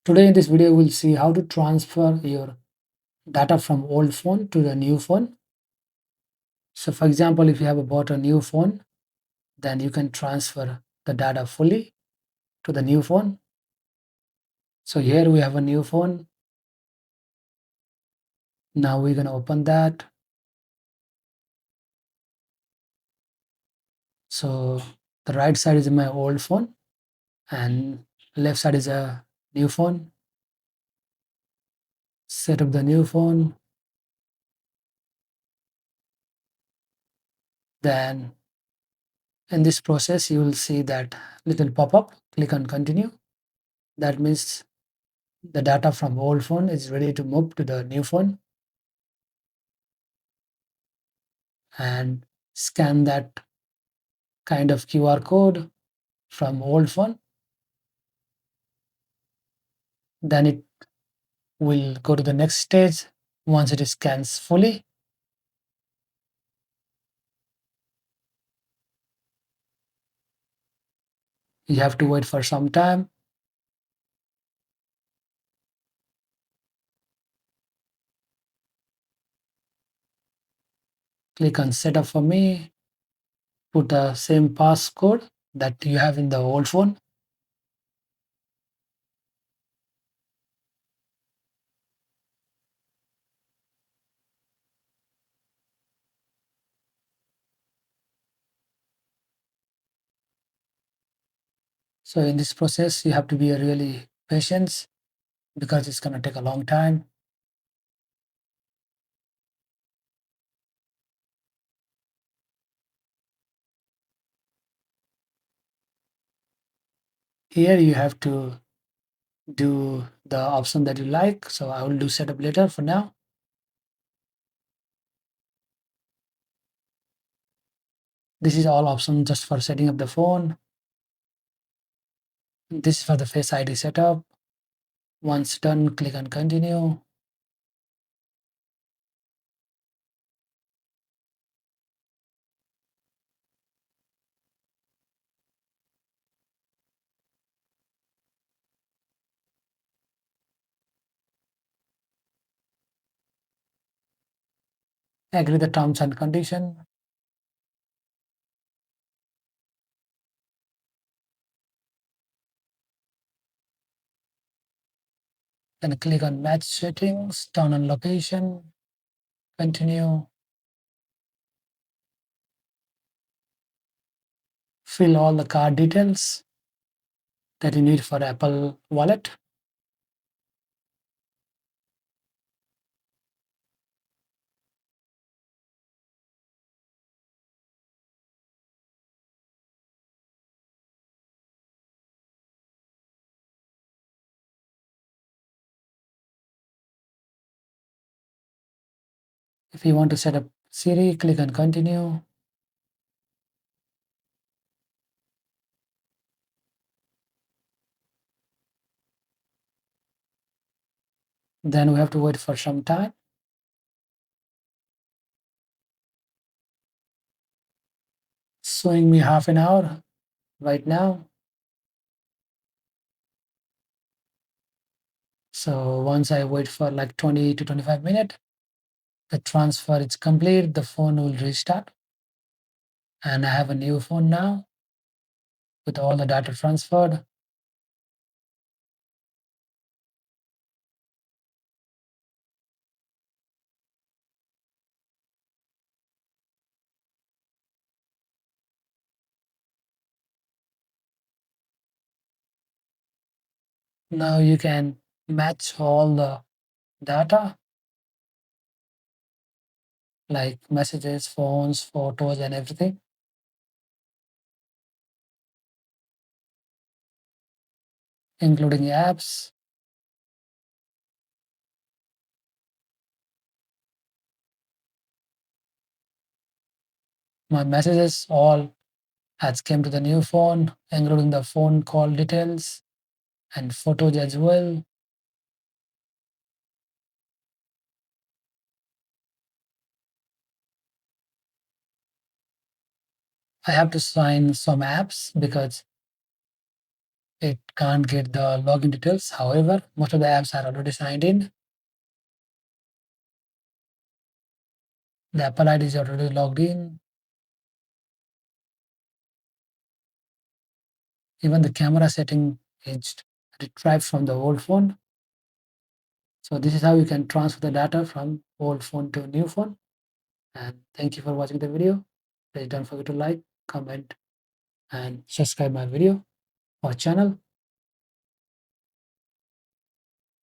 Today in this video we'll see how to transfer your data from old phone to the new phone. So for example, if you have bought a new phone, then you can transfer the data fully to the new phone. So here we have a new phone. Now we're gonna open that. So the right side is my old phone and left side is a new phone. Set up the new phone. Then in this process you will see that little pop-up. Click on continue. That means the data from old phone is ready to move to the new phone, and scan that kind of QR code from old phone. Then it will go to the next stage. Once it scans fully, you have to wait for some time. Click on setup for me, put the same passcode that you have in the old phone. So in this process, you have to be really patient because it's going to take a long time. Here you have to do the option that you like. So I will do setup later for now. This is all options just for setting up the phone. This is for the Face ID setup. Once done, click on continue. Agree the terms and condition. Then click on match settings, turn on location, continue. Fill all the card details that you need for Apple Wallet. If you want to set up Siri, click on continue. Then we have to wait for some time. Showing me half an hour right now. So once I wait for like 20 to 25 minutes, the transfer is complete, the phone will restart. And I have a new phone now with all the data transferred. Now you can match all the data like messages, phones, photos, and everything, including apps. My messages all has came to the new phone, including the phone call details and photos as well. I have to sign some apps because it can't get the login details. However, most of the apps are already signed in. The Apple ID is already logged in. Even the camera setting is retrieved from the old phone. So this is how you can transfer the data from old phone to new phone. And thank you for watching the video. Please don't forget to like, comment, and subscribe my video or channel.